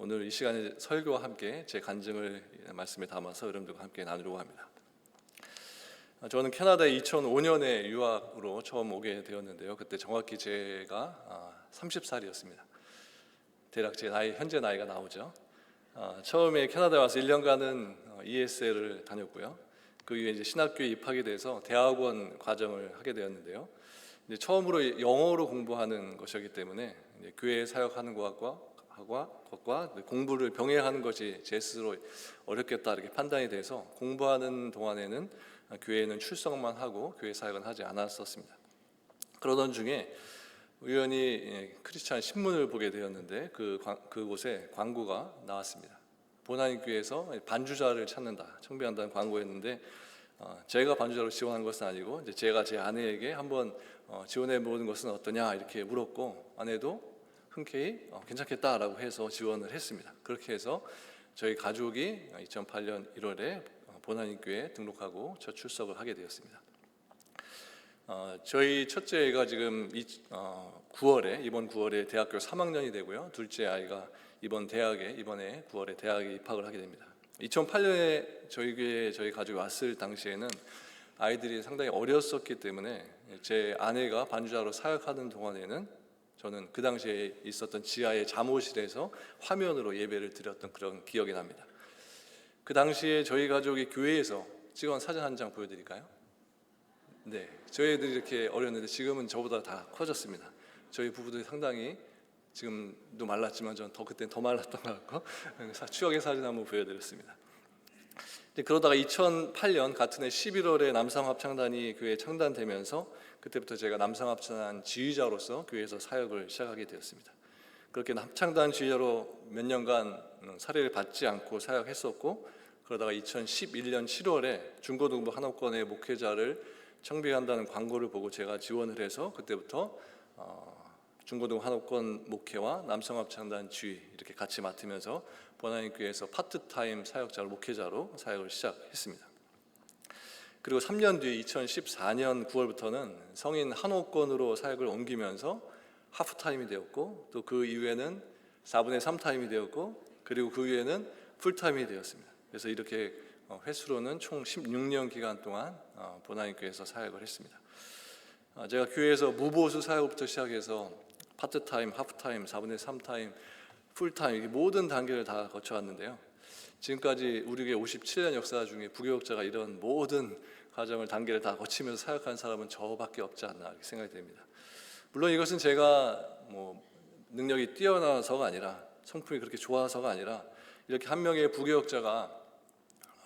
오늘 이 시간에 설교와 함께 제 간증을 말씀에 담아서 여러분들과 함께 나누려고 합니다. 저는 캐나다에 2005년에 유학으로 처음 오게 되었는데요. 그때 정확히 제가 30살이었습니다. 대략 제 나이, 현재 나이가 나오죠. 처음에 캐나다에 와서 1년간은 ESL을 다녔고요. 그 이후에 이제 신학교에 입학이 돼서 대학원 과정을 하게 되었는데요. 이제 처음으로 영어로 공부하는 것이기 때문에 이제 교회에 사역하는 것과 공부를 병행하는 것이 제 스스로 어렵겠다 이렇게 판단이 돼서 공부하는 동안에는 교회에는 출석만 하고 교회 사역은 하지 않았었습니다. 그러던 중에 우연히 크리스찬 신문을 보게 되었는데 그곳에 광고가 나왔습니다. 보나인교회에서 반주자를 찾는다, 청빙한다는 광고였는데 제가 반주자로 지원한 것은 아니고 이제 제가 제 아내에게 한번 지원해 보는 것은 어떠냐 이렇게 물었고 아내도 흔쾌히 괜찮겠다라고 해서 지원을 했습니다. 그렇게 해서 저희 가족이 2008년 1월에 보나인교회에 등록하고 첫 출석을 하게 되었습니다. 저희 첫째 애가 지금 이번 9월에 대학교 3학년이 되고요. 둘째 아이가 이번에 9월에 대학에 입학을 하게 됩니다. 2008년에 저희 교회에 저희 가족이 왔을 당시에는 아이들이 상당히 어렸었기 때문에 제 아내가 반주자로 사역하는 동안에는 저는 그 당시에 있었던 지하의 잠옷실에서 화면으로 예배를 드렸던 그런 기억이 납니다. 그 당시에 저희 가족이 교회에서 찍은 사진 한 장 보여드릴까요? 네, 저희 애들이 이렇게 어렸는데 지금은 저보다 다 커졌습니다. 저희 부부들이 상당히 지금도 말랐지만 저는 그때는 더 말랐던 것 같고 추억의 사진 한번 보여드렸습니다. 그러다가 2008년 같은 해 11월에 남성합창단이 교회에 창단되면서 그때부터 제가 남성합창단 지휘자로서 교회에서 사역을 시작하게 되었습니다. 그렇게 합창단 지휘자로 몇 년간 사례를 받지 않고 사역했었고 그러다가 2011년 7월에 중고등부 한옥권의 목회자를 청빙한다는 광고를 보고 제가 지원을 해서 그때부터 중고등부 한옥권 목회와 남성합창단 지휘 이렇게 같이 맡으면서 보나인교회에서 파트타임 사역자로 목회자로 사역을 시작했습니다. 그리고 3년 뒤에 2014년 9월부터는 성인 한옥권으로 사역을 옮기면서 하프타임이 되었고 또 그 이후에는 4분의 3 타임이 되었고 그리고 그 이후에는 풀타임이 되었습니다. 그래서 이렇게 횟수로는 총 16년 기간 동안 보나인교회에서 사역을 했습니다. 제가 교회에서 무보수 사역부터 시작해서 파트타임, 하프타임, 4분의 3 타임, 풀타임 모든 단계를 다 거쳐왔는데요. 지금까지 우리 교회 57년 역사 중에 부교역자가 이런 모든 과정을 단계를 다 거치면서 사역한 사람은 저밖에 없지 않나 이렇게 생각이 됩니다. 물론 이것은 제가 능력이 뛰어나서가 아니라 성품이 그렇게 좋아서가 아니라 이렇게 한 명의 부교역자가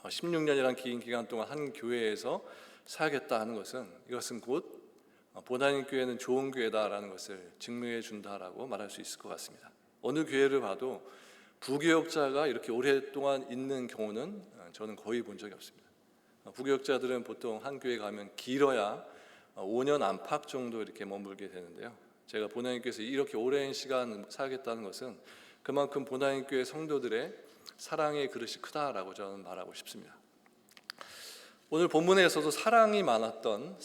16년이라는 긴 기간 동안 한 교회에서 사역했다 하는 것은 이것은 곧 보나인교회는 좋은 교회다라는 것을 증명해 준다라고 말할 수 있을 것 같습니다. 어느 교회를 봐도 부교역자가 이렇게 오랫동안 있는 경우는 저는 거의 본 적이 없습니다. 부교역자들은 보통 한 교회 가면 길어야 5년 안팎 정도 이렇게 머물게 되는데요. 제가 보나인교회에서 이렇게 오랜 시간 사역했다는 것은 그만큼 보나인교회 성도들의 사랑의 그릇이 크다라고 저는 말하고 싶습니다. 오늘 본문에서도 사랑이 많았던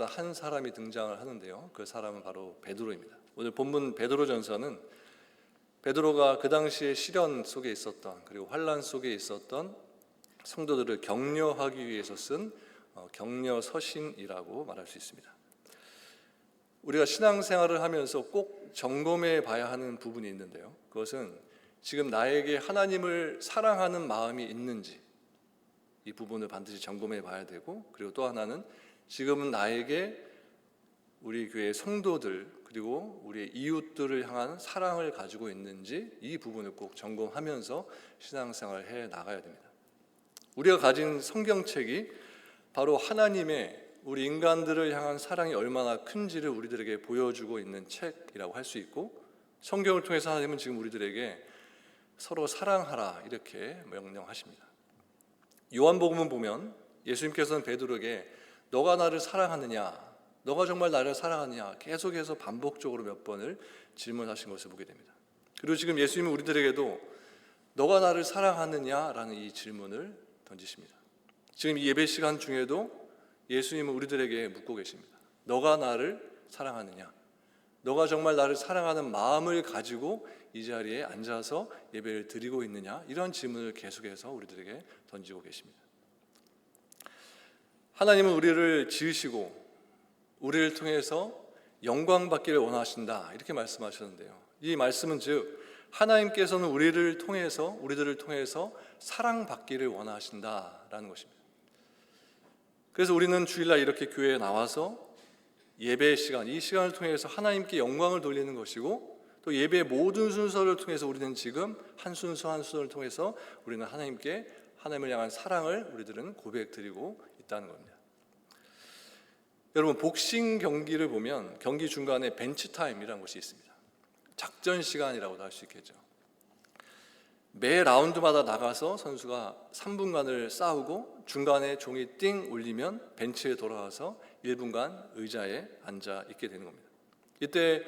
한 사람이 등장을 하는데요. 그 사람은 바로 베드로입니다. 오늘 본문 베드로전서는 베드로가 그 당시에 시련 속에 있었던 그리고 환난 속에 있었던 성도들을 격려하기 위해서 쓴 격려 서신이라고 말할 수 있습니다. 우리가 신앙생활을 하면서 꼭 점검해 봐야 하는 부분이 있는데요. 그것은 지금 나에게 하나님을 사랑하는 마음이 있는지 이 부분을 반드시 점검해 봐야 되고 그리고 또 하나는 지금은 나에게 우리 교회 성도들 그리고 우리의 이웃들을 향한 사랑을 가지고 있는지 이 부분을 꼭 점검하면서 신앙생활을 해 나가야 됩니다. 우리가 가진 성경책이 바로 하나님의 우리 인간들을 향한 사랑이 얼마나 큰지를 우리들에게 보여주고 있는 책이라고 할 수 있고 성경을 통해서 하나님은 지금 우리들에게 서로 사랑하라 이렇게 명령하십니다. 요한복음을 보면 예수님께서는 베드로에게 너가 나를 사랑하느냐 너가 정말 나를 사랑하느냐 계속해서 반복적으로 몇 번을 질문하신 것을 보게 됩니다. 그리고 지금 예수님은 우리들에게도 너가 나를 사랑하느냐라는 이 질문을 던지십니다. 지금 이 예배 시간 중에도 예수님은 우리들에게 묻고 계십니다. 너가 나를 사랑하느냐 너가 정말 나를 사랑하는 마음을 가지고 이 자리에 앉아서 예배를 드리고 있느냐, 이런 질문을 계속해서 우리들에게 던지고 계십니다. 하나님은 우리를 지으시고 우리를 통해서 영광 받기를 원하신다, 이렇게 말씀하셨는데요, 이 말씀은 즉 하나님께서는 우리들을 통해서 사랑받기를 원하신다라는 것입니다. 그래서 우리는 주일날 이렇게 교회에 나와서 예배의 시간, 이 시간을 통해서 하나님께 영광을 돌리는 것이고, 또 예배의 모든 순서를 통해서 우리는 지금 한 순서 한 순서를 통해서 우리는 하나님을 향한 사랑을 우리들은 고백드리고 있다는 겁니다. 여러분, 복싱 경기를 보면 경기 중간에 벤치 타임이라는 것이 있습니다. 작전 시간이라고도 할 수 있겠죠. 매 라운드마다 나가서 선수가 3분간을 싸우고 중간에 종이 띵 울리면 벤치에 돌아와서 1분간 의자에 앉아 있게 되는 겁니다. 이때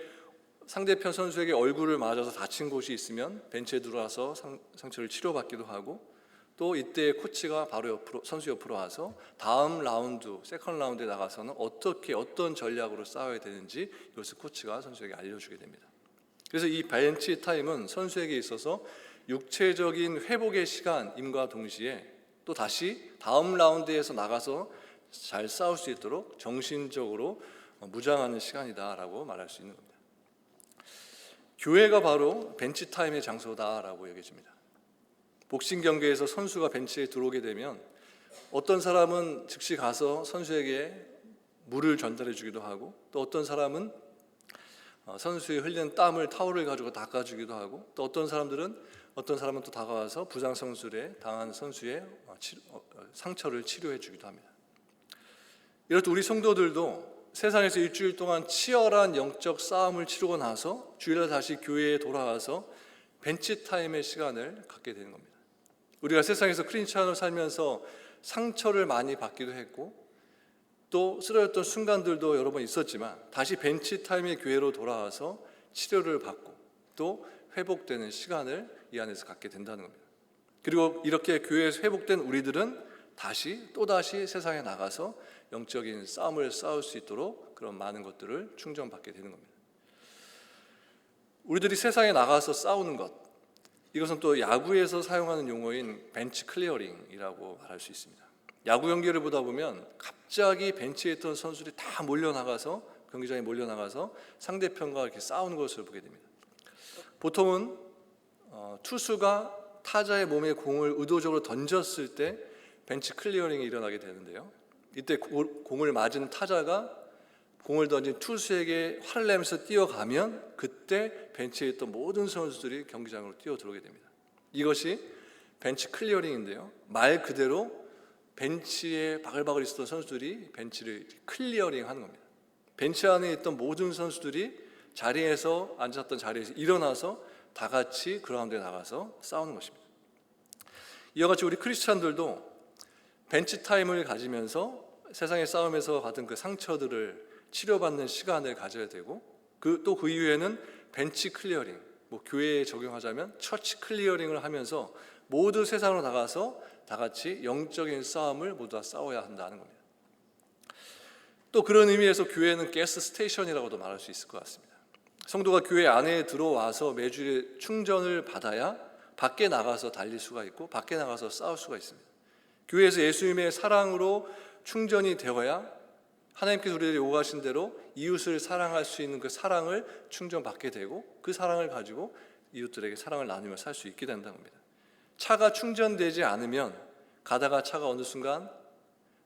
상대편 선수에게 얼굴을 맞아서 다친 곳이 있으면 벤치에 들어와서 상처를 치료받기도 하고, 또 이때 코치가 바로 선수 옆으로 와서 다음 라운드, 세컨드 라운드에 나가서는 어떤 전략으로 싸워야 되는지 이것을 코치가 선수에게 알려주게 됩니다. 그래서 이 벤치 타임은 선수에게 있어서 육체적인 회복의 시간임과 동시에 또 다시 다음 라운드에서 나가서 잘 싸울 수 있도록 정신적으로 무장하는 시간이다라고 말할 수 있는 겁니다. 교회가 바로 벤치 타임의 장소다라고 얘기해집니다. 복싱 경기에서 선수가 벤치에 들어오게 되면 어떤 사람은 즉시 가서 선수에게 물을 전달해 주기도 하고, 또 어떤 사람은 선수의 흘리는 땀을 타올을 가지고 닦아주기도 하고, 또 어떤 사람은 또 다가와서 부상 선수에 당한 선수의 상처를 치료해 주기도 합니다. 이렇듯 우리 성도들도 세상에서 일주일 동안 치열한 영적 싸움을 치르고 나서 주일날 다시 교회에 돌아와서 벤치 타임의 시간을 갖게 되는 겁니다. 우리가 세상에서 크리스찬으로 살면서 상처를 많이 받기도 했고, 또 쓰러졌던 순간들도 여러 번 있었지만 다시 벤치 타임의 교회로 돌아와서 치료를 받고 또 회복되는 시간을 이 안에서 갖게 된다는 겁니다. 그리고 이렇게 교회에서 회복된 우리들은 또다시 세상에 나가서 영적인 싸움을 싸울 수 있도록 그런 많은 것들을 충전받게 되는 겁니다. 우리들이 세상에 나가서 싸우는 것, 이것은 또 야구에서 사용하는 용어인 벤치 클리어링이라고 말할 수 있습니다. 야구 경기를 보다 보면 갑자기 벤치에 있던 선수들이 다 경기장에 몰려나가서 상대편과 이렇게 싸우는 것을 보게 됩니다. 보통은 투수가 타자의 몸에 공을 의도적으로 던졌을 때 벤치 클리어링이 일어나게 되는데요, 이때 공을 맞은 타자가 공을 던진 투수에게 화를 내면서 뛰어가면 그때 벤치에 있던 모든 선수들이 경기장으로 뛰어들어오게 됩니다. 이것이 벤치 클리어링인데요, 말 그대로 벤치에 바글바글 있었던 선수들이 벤치를 클리어링하는 겁니다. 벤치 안에 있던 모든 선수들이 앉았던 자리에서 일어나서 다 같이 그라운드에 나가서 싸우는 것입니다. 이와 같이 우리 크리스찬들도 벤치 타임을 가지면서 세상의 싸움에서 받은 그 상처들을 치료받는 시간을 가져야 되고, 또 그 이후에는 벤치 클리어링, 교회에 적용하자면 처치 클리어링을 하면서 모두 세상으로 나가서 다 같이 영적인 싸움을 모두 다 싸워야 한다는 겁니다. 또 그런 의미에서 교회는 가스 스테이션이라고도 말할 수 있을 것 같습니다. 성도가 교회 안에 들어와서 매주에 충전을 받아야 밖에 나가서 달릴 수가 있고 밖에 나가서 싸울 수가 있습니다. 교회에서 예수님의 사랑으로 충전이 되어야 하나님께서 우리들이 요구하신 대로 이웃을 사랑할 수 있는 그 사랑을 충전받게 되고, 그 사랑을 가지고 이웃들에게 사랑을 나누며 살 수 있게 된다는 겁니다. 차가 충전되지 않으면 가다가 차가 어느 순간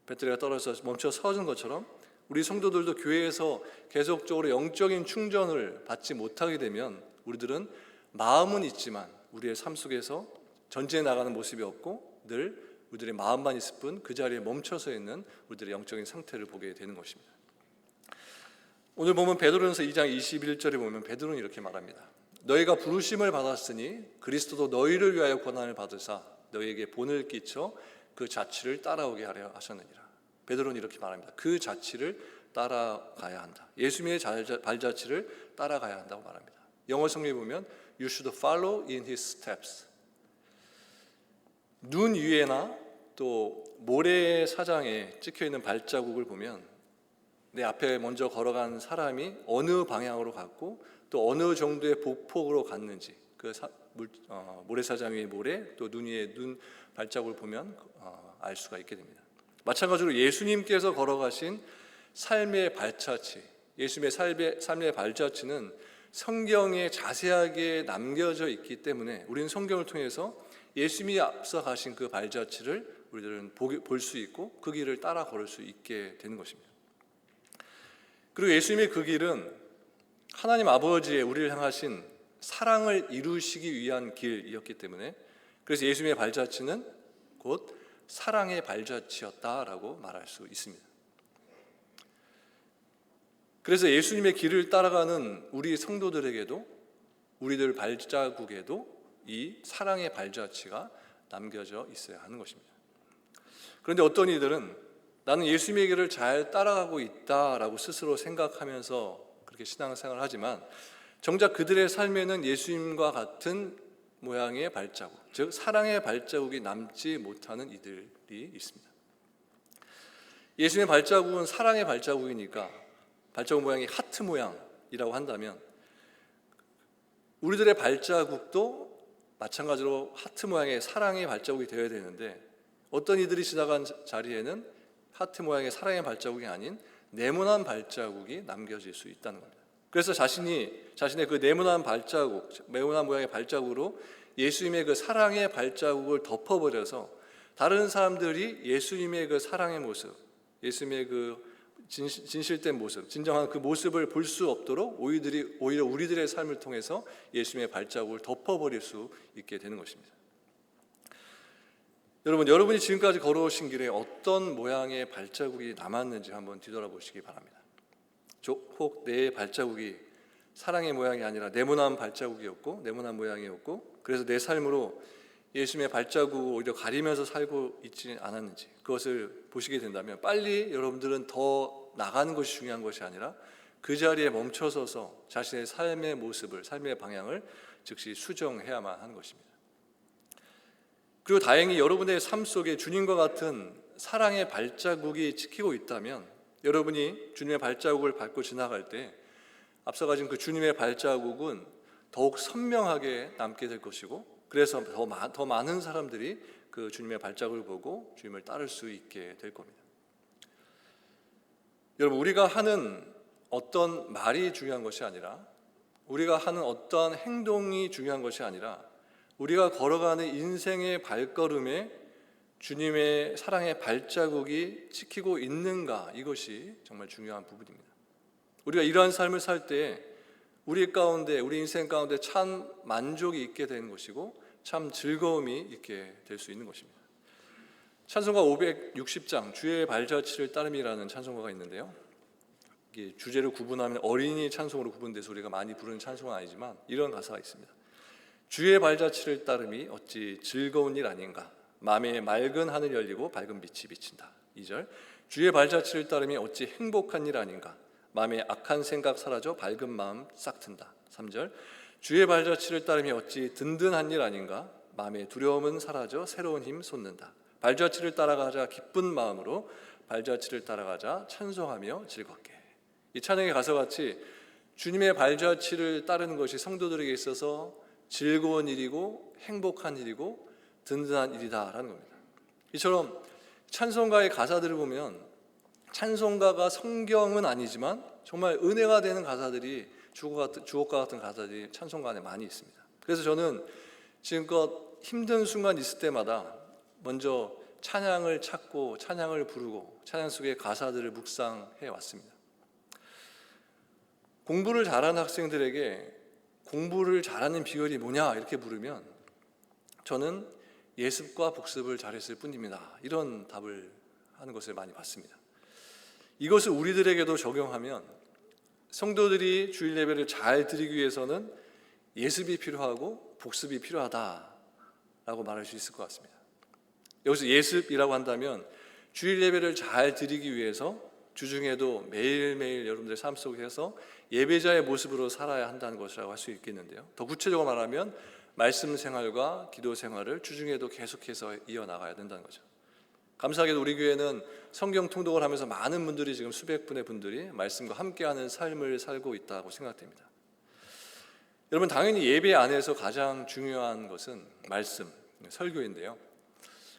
배터리가 떨어져서 멈춰 서는 것처럼 우리 성도들도 교회에서 계속적으로 영적인 충전을 받지 못하게 되면 우리들은 마음은 있지만 우리의 삶 속에서 전진해 나가는 모습이 없고 늘 우리들의 마음만 있을 뿐 그 자리에 멈춰서 있는 우리들의 영적인 상태를 보게 되는 것입니다. 오늘 보면 베드로전서 2장 21절에 보면 베드로는 이렇게 말합니다. 너희가 부르심을 받았으니 그리스도도 너희를 위하여 고난을 받으사 너희에게 본을 끼쳐 그 자취를 따라오게 하려 하셨느니라. 베드로는 이렇게 말합니다. 그 자취를 따라가야 한다. 예수님의 발자취를 따라가야 한다고 말합니다. 영어 성경에 보면 You should follow in his steps. 눈 위에나 또 모래 사장에 찍혀있는 발자국을 보면 내 앞에 먼저 걸어간 사람이 어느 방향으로 갔고 또 어느 정도의 복폭으로 갔는지 모래사장 위의 모래, 또 눈 위에 눈 발자국을 보면 알 수가 있게 됩니다. 마찬가지로 예수님께서 걸어가신 삶의 발자취, 예수님의 삶의 발자취는 성경에 자세하게 남겨져 있기 때문에 우리는 성경을 통해서 예수님이 앞서 가신 그 발자취를 우리들은 볼 수 있고 그 길을 따라 걸을 수 있게 되는 것입니다. 그리고 예수님의 그 길은 하나님 아버지의 우리를 향하신 사랑을 이루시기 위한 길이었기 때문에, 그래서 예수님의 발자취는 곧 사랑의 발자취였다라고 말할 수 있습니다. 그래서 예수님의 길을 따라가는 우리 성도들에게도, 우리들 발자국에도 이 사랑의 발자취가 남겨져 있어야 하는 것입니다. 그런데 어떤 이들은 나는 예수님의 길을 잘 따라가고 있다라고 스스로 생각하면서 그렇게 신앙생활을 하지만 정작 그들의 삶에는 예수님과 같은 모양의 발자국, 즉 사랑의 발자국이 남지 못하는 이들이 있습니다. 예수님의 발자국은 사랑의 발자국이니까 발자국 모양이 하트 모양이라고 한다면 우리들의 발자국도 마찬가지로 하트 모양의 사랑의 발자국이 되어야 되는데, 어떤 이들이 지나간 자리에는 하트 모양의 사랑의 발자국이 아닌 네모난 발자국이 남겨질 수 있다는 겁니다. 그래서 자신의 그 네모난 발자국, 네모난 모양의 발자국으로 예수님의 그 사랑의 발자국을 덮어버려서 다른 사람들이 예수님의 그 사랑의 모습, 예수님의 그 진실된 모습, 진정한 그 모습을 볼 수 없도록 오히려 우리들의 삶을 통해서 예수님의 발자국을 덮어버릴 수 있게 되는 것입니다. 여러분이 지금까지 걸어오신 길에 어떤 모양의 발자국이 남았는지 한번 뒤돌아보시기 바랍니다. 혹 내 발자국이 사랑의 모양이 아니라 네모난 발자국이었고, 네모난 모양이었고, 그래서 내 삶으로 예수님의 발자국을 오히려 가리면서 살고 있지 않았는지, 그것을 보시게 된다면 빨리 여러분들은 더 나가는 것이 중요한 것이 아니라 그 자리에 멈춰서서 자신의 삶의 모습을, 삶의 방향을 즉시 수정해야만 하는 것입니다. 그리고 다행히 여러분의 삶 속에 주님과 같은 사랑의 발자국이 찍히고 있다면, 여러분이 주님의 발자국을 밟고 지나갈 때 앞서 가진 그 주님의 발자국은 더욱 선명하게 남게 될 것이고, 그래서 더 많은 사람들이 그 주님의 발자국을 보고 주님을 따를 수 있게 될 겁니다. 여러분, 우리가 하는 어떤 말이 중요한 것이 아니라, 우리가 하는 어떤 행동이 중요한 것이 아니라, 우리가 걸어가는 인생의 발걸음에 주님의 사랑의 발자국이 찍히고 있는가, 이것이 정말 중요한 부분입니다. 우리가 이러한 삶을 살 때 우리 인생 가운데 참 만족이 있게 되는 것이고 참 즐거움이 있게 될 수 있는 것입니다. 찬송가 560장 주의 발자취를 따름이라는 찬송가가 있는데요, 이게 주제를 구분하면 어린이 찬송으로 구분돼서 우리가 많이 부르는 찬송은 아니지만 이런 가사가 있습니다. 주의 발자취를 따름이 어찌 즐거운 일 아닌가, 마음에 맑은 하늘 열리고 밝은 빛이 비친다. 2절, 주의 발자취를 따름이 어찌 행복한 일 아닌가, 마음에 악한 생각 사라져 밝은 마음 싹 튼다. 3절, 주의 발자취를 따름이 어찌 든든한 일 아닌가, 마음의 두려움은 사라져 새로운 힘 솟는다. 발자취를 따라가자 기쁜 마음으로, 발자취를 따라가자 찬송하며 즐겁게. 이 찬양의 가사같이 주님의 발자취를 따르는 것이 성도들에게 있어서 즐거운 일이고 행복한 일이고 든든한 일이다라는 겁니다. 이처럼 찬송가의 가사들을 보면 찬송가가 성경은 아니지만 정말 은혜가 되는 가사들이, 주옥과 같은 가사들이 찬송가 안에 많이 있습니다. 그래서 저는 지금껏 힘든 순간 있을 때마다 먼저 찬양을 찾고 찬양을 부르고 찬양 속의 가사들을 묵상해 왔습니다. 공부를 잘하는 학생들에게 공부를 잘하는 비결이 뭐냐 이렇게 물으면 저는 예습과 복습을 잘했을 뿐입니다, 이런 답을 하는 것을 많이 봤습니다. 이것을 우리들에게도 적용하면 성도들이 주일 예배를 잘 드리기 위해서는 예습이 필요하고 복습이 필요하다라고 말할 수 있을 것 같습니다. 여기서 예습이라고 한다면 주일 예배를 잘 드리기 위해서 주중에도 매일매일 여러분들의 삶 속에서 예배자의 모습으로 살아야 한다는 것이라고 할 수 있겠는데요, 더 구체적으로 말하면 말씀 생활과 기도 생활을 주중에도 계속해서 이어나가야 된다는 거죠. 감사하게도 우리 교회는 성경 통독을 하면서 많은 분들이, 지금 수백 분의 분들이 말씀과 함께하는 삶을 살고 있다고 생각됩니다. 여러분, 당연히 예배 안에서 가장 중요한 것은 말씀, 설교인데요.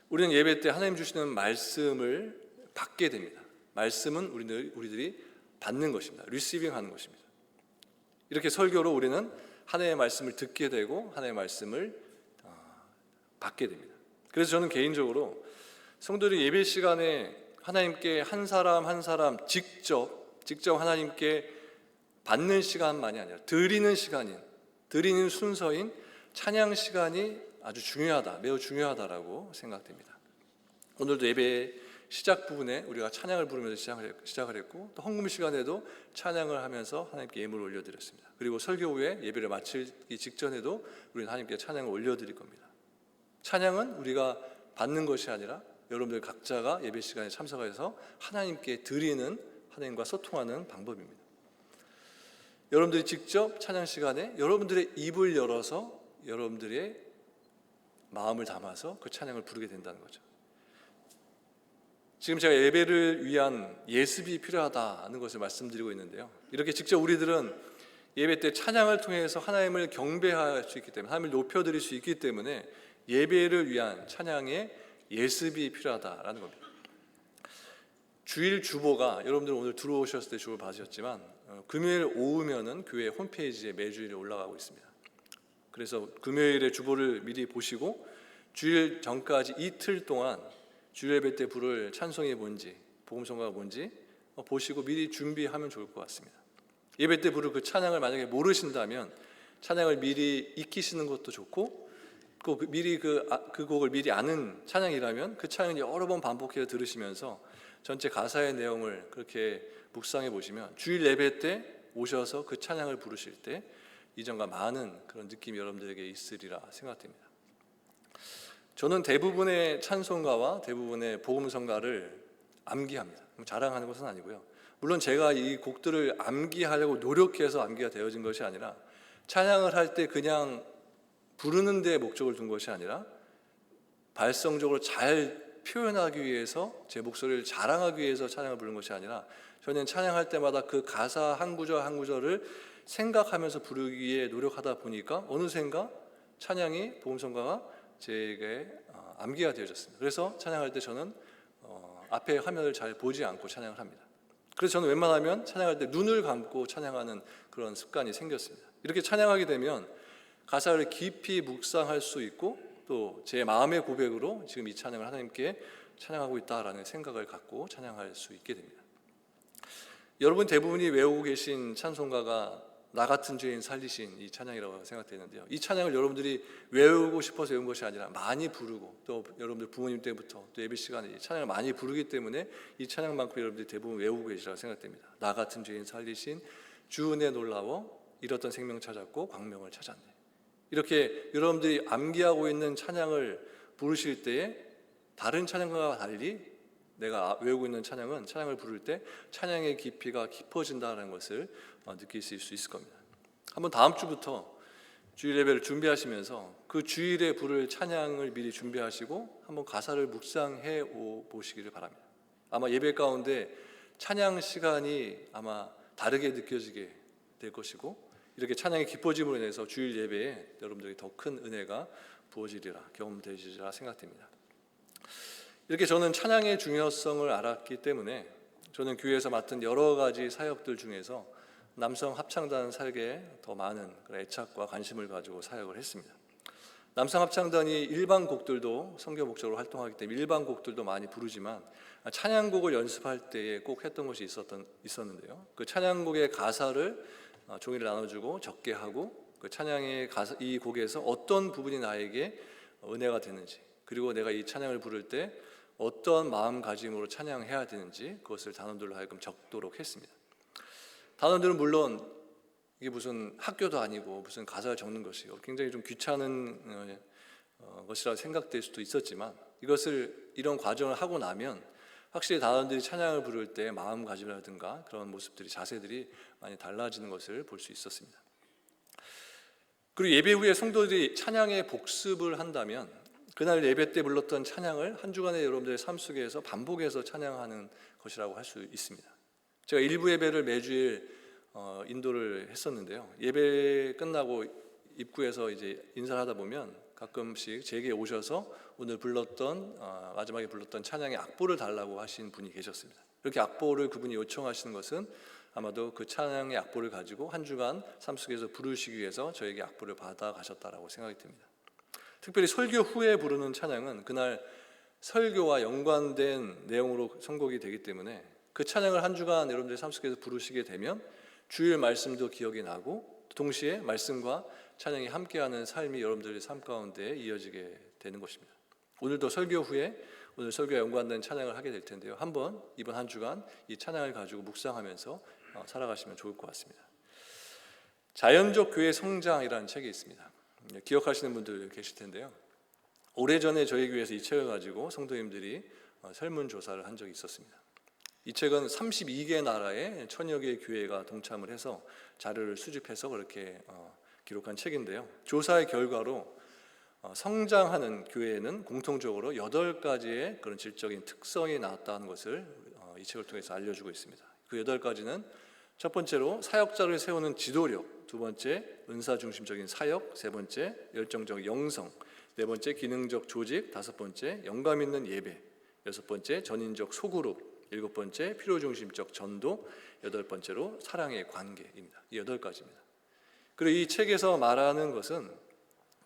우리는 예배 때 하나님 주시는 말씀을 받게 됩니다. 말씀은 우리들이 받는 것입니다. 리시빙 하는 것입니다. 이렇게 설교로 우리는 하나님의 말씀을 듣게 되고 하나님의 말씀을 받게 됩니다. 그래서 저는 개인적으로 성도들이 예배 시간에 하나님께 한 사람 한 사람 직접 하나님께 받는 시간만이 아니라 드리는 순서인 찬양 시간이 아주 중요하다, 매우 중요하다라고 생각됩니다. 오늘도 예배 시작 부분에 우리가 찬양을 부르면서 시작을 했고, 또 헌금 시간에도 찬양을 하면서 하나님께 예물을 올려드렸습니다. 그리고 설교 후에 예배를 마치기 직전에도 우리는 하나님께 찬양을 올려드릴 겁니다. 찬양은 우리가 받는 것이 아니라 여러분들 각자가 예배 시간에 참석해서 하나님께 드리는, 하나님과 소통하는 방법입니다. 여러분들이 직접 찬양 시간에 여러분들의 입을 열어서 여러분들의 마음을 담아서 그 찬양을 부르게 된다는 거죠. 지금 제가 예배를 위한 예습이 필요하다는 것을 말씀드리고 있는데요. 이렇게 직접 우리들은 예배 때 찬양을 통해서 하나님을 경배할 수 있기 때문에, 하나님을 높여드릴 수 있기 때문에 예배를 위한 찬양의 예습이 필요하다라는 겁니다. 주일 주보가 여러분들 오늘 들어오셨을 때 주보를 받으셨지만 금요일 오후면은 교회 홈페이지에 매주일에 올라가고 있습니다. 그래서 금요일에 주보를 미리 보시고 주일 전까지 이틀 동안 주일 예배 때 부를 찬송이 뭔지, 복음성가가 뭔지 보시고 미리 준비하면 좋을 것 같습니다. 예배 때 부를 그 찬양을 만약에 모르신다면 찬양을 미리 익히시는 것도 좋고, 미리 그 곡을 미리 아는 찬양이라면 그 찬양을 여러 번 반복해서 들으시면서 전체 가사의 내용을 그렇게 묵상해 보시면 주일 예배 때 오셔서 그 찬양을 부르실 때 이전과 많은 그런 느낌이 여러분들에게 있으리라 생각됩니다. 저는 대부분의 찬송가와 대부분의 복음성가를 암기합니다. 자랑하는 것은 아니고요. 물론 제가 이 곡들을 암기하려고 노력해서 암기가 되어진 것이 아니라, 찬양을 할 때 그냥 부르는 데 목적을 둔 것이 아니라 발성적으로 잘 표현하기 위해서, 제 목소리를 자랑하기 위해서 찬양을 부르는 것이 아니라, 저는 찬양할 때마다 그 가사 한 구절 한 구절을 생각하면서 부르기에 노력하다 보니까 어느샌가 찬양이, 복음성가가 제게 암기가 되어졌습니다. 그래서 찬양할 때 저는 앞에 화면을 잘 보지 않고 찬양을 합니다. 그래서 저는 웬만하면 찬양할 때 눈을 감고 찬양하는 그런 습관이 생겼습니다. 이렇게 찬양하게 되면 가사를 깊이 묵상할 수 있고, 또 제 마음의 고백으로 지금 이 찬양을 하나님께 찬양하고 있다라는 생각을 갖고 찬양할 수 있게 됩니다. 여러분 대부분이 외우고 계신 찬송가가 나 같은 죄인 살리신 이 찬양이라고 생각되는데요. 이 찬양을 여러분들이 외우고 싶어서 외운 것이 아니라 많이 부르고, 또 여러분들 부모님 때부터 또 예배 시간에 이 찬양을 많이 부르기 때문에 이 찬양만큼 여러분들이 대부분 외우고 계시라고 생각됩니다. 나 같은 죄인 살리신 주 은혜 놀라워 잃었던 생명 찾았고 광명을 찾았네. 이렇게 여러분들이 암기하고 있는 찬양을 부르실 때에 다른 찬양과 달리 내가 외우고 있는 찬양을 부를 때 찬양의 깊이가 깊어진다는 것을 느끼실 수 있을 겁니다. 한번 다음 주부터 주일 예배를 준비하시면서 그 주일에 부를 찬양을 미리 준비하시고 한번 가사를 묵상해 보시기를 바랍니다. 아마 예배 가운데 찬양 시간이 아마 다르게 느껴지게 될 것이고, 이렇게 찬양이 깊어짐으로 인해서 주일 예배에 여러분들에게 더 큰 은혜가 부어지리라, 경험되시리라 생각됩니다. 이렇게 저는 찬양의 중요성을 알았기 때문에 저는 교회에서 맡은 여러 가지 사역들 중에서 남성 합창단 사역에 더 많은 애착과 관심을 가지고 사역을 했습니다. 남성 합창단이 일반 곡들도 선교 목적으로 활동하기 때문에 일반 곡들도 많이 부르지만 찬양곡을 연습할 때에 꼭 했던 것이 있었는데요. 그 찬양곡의 가사를 종이를 나눠주고 적게 하고, 그 찬양의 가사, 이 곡에서 어떤 부분이 나에게 은혜가 되는지, 그리고 내가 이 찬양을 부를 때 어떤 마음가짐으로 찬양해야 되는지 그것을 단원들로 하여금 적도록 했습니다. 단원들은 물론 이게 무슨 학교도 아니고 무슨 가사를 적는 것이 굉장히 좀 귀찮은 것이라 생각될 수도 있었지만, 이런 과정을 하고 나면 확실히 단원들이 찬양을 부를 때 마음가짐이라든가 그런 모습들이, 자세들이 많이 달라지는 것을 볼 수 있었습니다. 그리고 예배 후에 성도들이 찬양의 복습을 한다면 그날 예배 때 불렀던 찬양을 한 주간의 여러분들의 삶 속에서 반복해서 찬양하는 것이라고 할 수 있습니다. 제가 일부 예배를 매주일 인도를 했었는데요. 예배 끝나고 입구에서 이제 인사를 하다 보면 가끔씩 제게 오셔서 오늘 불렀던 마지막에 불렀던 찬양의 악보를 달라고 하신 분이 계셨습니다. 이렇게 악보를 그분이 요청하시는 것은 아마도 그 찬양의 악보를 가지고 한 주간 삶 속에서 부르시기 위해서 저에게 악보를 받아 가셨다라고 생각이 듭니다. 특별히 설교 후에 부르는 찬양은 그날 설교와 연관된 내용으로 선곡이 되기 때문에 그 찬양을 한 주간 여러분들의 삶 속에서 부르시게 되면 주일 말씀도 기억이 나고 동시에 말씀과 찬양이 함께하는 삶이 여러분들의 삶 가운데 이어지게 되는 것입니다. 오늘도 설교 후에 오늘 설교와 연관된 찬양을 하게 될 텐데요. 한번 이번 한 주간 이 찬양을 가지고 묵상하면서 살아가시면 좋을 것 같습니다. 자연적 교회 성장이라는 책이 있습니다. 기억하시는 분들 계실 텐데요. 오래전에 저희 교회에서 이 책을 가지고 성도님들이 설문조사를 한 적이 있었습니다. 이 책은 32개 나라의 1000여 개의 교회가 동참을 해서 자료를 수집해서 그렇게 기록한 책인데요. 조사의 결과로 성장하는 교회에는 공통적으로 8가지의 그런 질적인 특성이 나왔다는 것을 이 책을 통해서 알려주고 있습니다. 그 8가지는 첫 번째로 사역자를 세우는 지도력, 두 번째 은사 중심적인 사역, 세 번째 열정적 영성, 네 번째 기능적 조직, 다섯 번째 영감 있는 예배, 여섯 번째 전인적 소그룹, 일곱 번째 필요 중심적 전도, 여덟 번째로 사랑의 관계입니다. 이 8가지입니다. 그리고 이 책에서 말하는 것은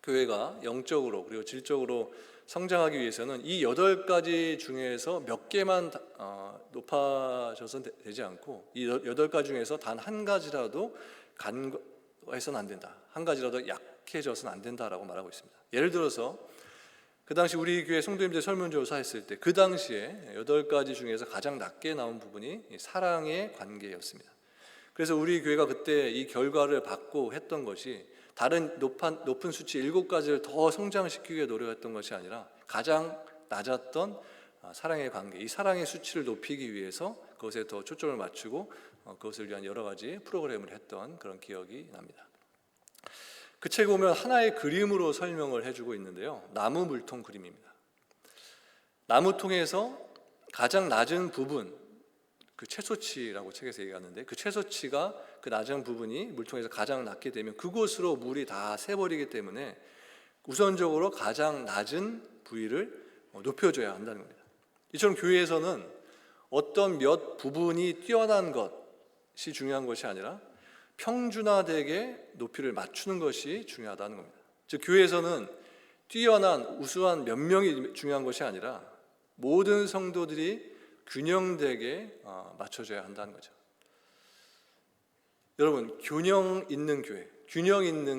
교회가 영적으로 그리고 질적으로 성장하기 위해서는 이 8가지 중에서 몇 개만 높아져서는 되지 않고 이 8가지 중에서 단 한 가지라도 간과해서는 안 된다. 한 가지라도 약해져서는 안 된다라고 말하고 있습니다. 예를 들어서 그 당시 우리 교회 성도님들 설문조사했을 때 그 당시에 8가지 중에서 가장 낮게 나온 부분이 사랑의 관계였습니다. 그래서 우리 교회가 그때 이 결과를 받고 했던 것이 다른 높은 수치 7가지를 더 성장시키기 위해 노력했던 것이 아니라 가장 낮았던 사랑의 관계, 이 사랑의 수치를 높이기 위해서 그것에 더 초점을 맞추고 그것을 위한 여러 가지 프로그램을 했던 그런 기억이 납니다. 그 책에 보면 하나의 그림으로 설명을 해주고 있는데요. 나무 물통 그림입니다. 나무통에서 가장 낮은 부분, 그 최소치라고 책에서 얘기하는데 그 최소치가 그 낮은 부분이 물통에서 가장 낮게 되면 그곳으로 물이 다 새버리기 때문에 우선적으로 가장 낮은 부위를 높여줘야 한다는 겁니다. 이처럼 교회에서는 어떤 몇 부분이 뛰어난 것이 중요한 것이 아니라 평준화되게 높이를 맞추는 것이 중요하다는 겁니다. 즉 교회에서는 뛰어난 우수한 몇 명이 중요한 것이 아니라 모든 성도들이 균형되게 맞춰져야 한다는 거죠. 여러분, 균형 있는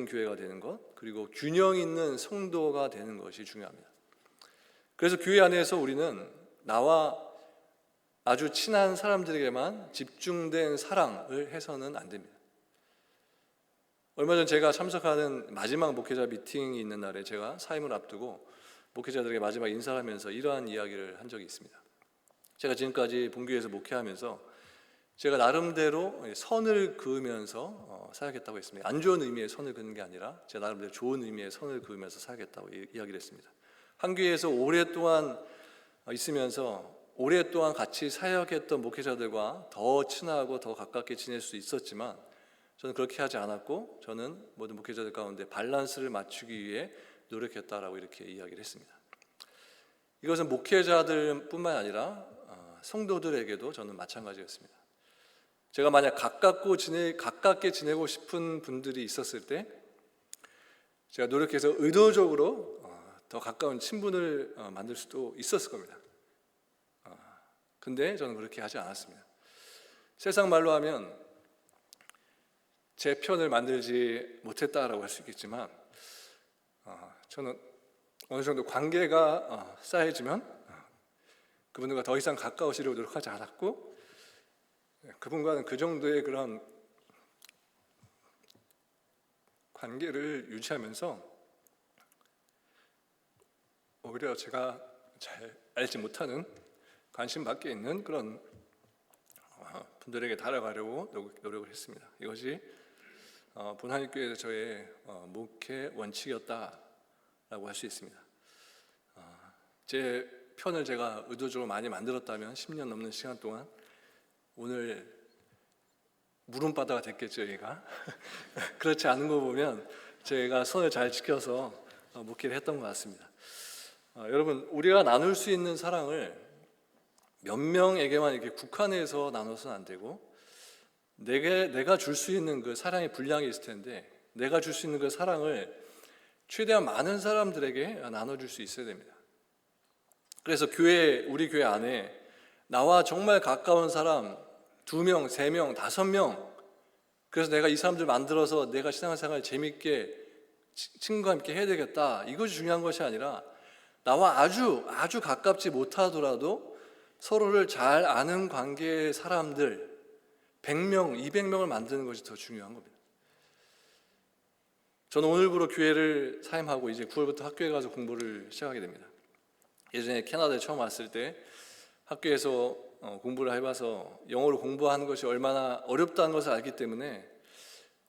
교회가 되는 것, 그리고 균형 있는 성도가 되는 것이 중요합니다. 그래서 교회 안에서 우리는 나와 아주 친한 사람들에게만 집중된 사랑을 해서는 안 됩니다. 얼마 전 제가 참석하는 마지막 목회자 미팅이 있는 날에 제가 사임을 앞두고 목회자들에게 마지막 인사를 하면서 이러한 이야기를 한 적이 있습니다. 제가 지금까지 본교회에서 목회하면서 제가 나름대로 선을 그으면서 사역했다고 했습니다. 안 좋은 의미의 선을 그는 게 아니라 제가 나름대로 좋은 의미의 선을 그으면서 사역했다고 이야기를 했습니다. 한 교회에서 오랫동안 있으면서 오랫동안 같이 사역했던 목회자들과 더 친하고 더 가깝게 지낼 수 있었지만 저는 그렇게 하지 않았고 저는 모든 목회자들 가운데 밸런스를 맞추기 위해 노력했다라고 이렇게 이야기를 했습니다. 이것은 목회자들뿐만 아니라 성도들에게도 저는 마찬가지였습니다. 제가 만약 가깝게 지내고 싶은 분들이 있었을 때 제가 노력해서 의도적으로 더 가까운 친분을 만들 수도 있었을 겁니다. 근데 저는 그렇게 하지 않았습니다. 세상 말로 하면 제 편을 만들지 못했다라고 할 수 있겠지만 저는 어느 정도 관계가 쌓여지면 그분들과 더 이상 가까워지려고 노력하지 않았고 그분과는 그 정도의 그런 관계를 유지하면서 오히려 제가 잘 알지 못하는 관심 밖에 있는 그런 분들에게 다가가려고 노력을 했습니다. 이것이 본한일교회에서 저의 목회 원칙이었다라고 할 수 있습니다. 제 편을 제가 의도적으로 많이 만들었다면 10년 넘는 시간 동안 오늘 물음바다가 됐겠죠, 얘가. 그렇지 않은 거 보면 제가 손을 잘 지켜서 목회를 했던 것 같습니다. 여러분, 우리가 나눌 수 있는 사랑을 몇 명에게만 이렇게 국한해서 나눠서는 안 되고, 내가 줄 수 있는 그 사랑의 분량이 있을 텐데, 내가 줄 수 있는 그 사랑을 최대한 많은 사람들에게 나눠줄 수 있어야 됩니다. 그래서 우리 교회 안에 나와 정말 가까운 사람 2명, 3명, 5명, 그래서 내가 이 사람들 만들어서 내가 신앙생활 재밌게 친구와 함께 해야 되겠다, 이것이 중요한 것이 아니라 나와 아주 가깝지 못하더라도 서로를 잘 아는 관계의 사람들 100명, 200명을 만드는 것이 더 중요한 겁니다. 저는 오늘부로 교회를 사임하고 이제 9월부터 학교에 가서 공부를 시작하게 됩니다. 예전에 캐나다에 처음 왔을 때 학교에서 공부를 해봐서 영어로 공부하는 것이 얼마나 어렵다는 것을 알기 때문에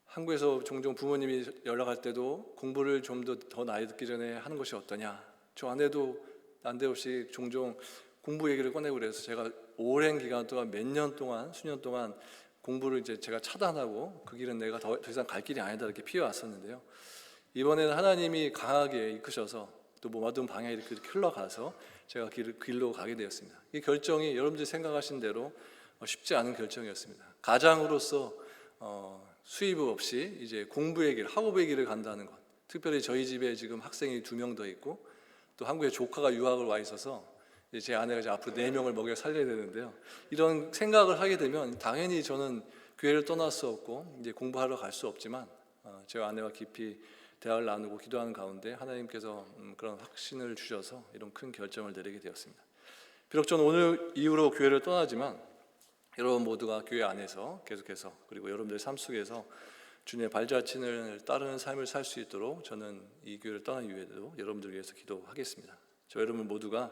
한국에서 종종 부모님이 연락할 때도 공부를 좀 더 나이 듣기 전에 하는 것이 어떠냐, 저 아내도 난데없이 종종 공부 얘기를 꺼내고 그래서 제가 오랜 기간 동안 몇 년 동안, 수년 동안 공부를 이제 제가 차단하고 그 길은 내가 더 이상 갈 길이 아니다 이렇게 피해왔었는데요. 이번에는 하나님이 강하게 이끄셔서 또 모든 방향에 이렇게 흘러가서 제가 길로 가게 되었습니다. 이 결정이 여러분들이 생각하신 대로 쉽지 않은 결정이었습니다. 가장으로서 수입 없이 이제 공부의 길, 학업의 길을 간다는 것. 특별히 저희 집에 지금 학생이 2명 더 있고 또 한국에 조카가 유학을 와 있어서 제 아내가 이제 앞으로 4명을 먹여 살려야 되는데요. 이런 생각을 하게 되면 당연히 저는 교회를 떠날 수 없고 이제 공부하러 갈 수 없지만 제 아내와 깊이 대화를 나누고 기도하는 가운데 하나님께서 그런 확신을 주셔서 이런 큰 결정을 내리게 되었습니다. 비록 저는 오늘 이후로 교회를 떠나지만 여러분 모두가 교회 안에서 계속해서 그리고 여러분들 삶 속에서 주님의 발자취를 따르는 삶을 살 수 있도록 저는 이 교회를 떠난 이후에도 여러분들 위해서 기도하겠습니다. 저 여러분 모두가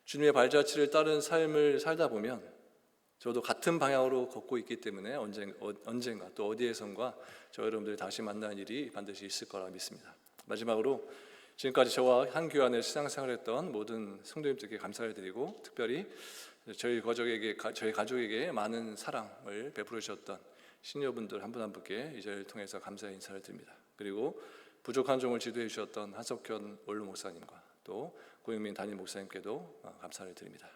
주님의 발자취를 따르는 삶을 살다 보면 저도 같은 방향으로 걷고 있기 때문에 언젠가 또 어디에선가 저 여러분들이 다시 만나는 일이 반드시 있을 거라 믿습니다. 마지막으로 지금까지 저와 한 교회 안에 신앙생활했던 모든 성도님들께 감사를 드리고 특별히 저희 가족에게 많은 사랑을 베풀어 주셨던 시니어분들 한 분 한 분께 이 자리를 통해서 감사의 인사를 드립니다. 그리고 부족한 종을 지도해 주셨던 한석현 원로 목사님과 또 고영민 담임 목사님께도 감사를 드립니다.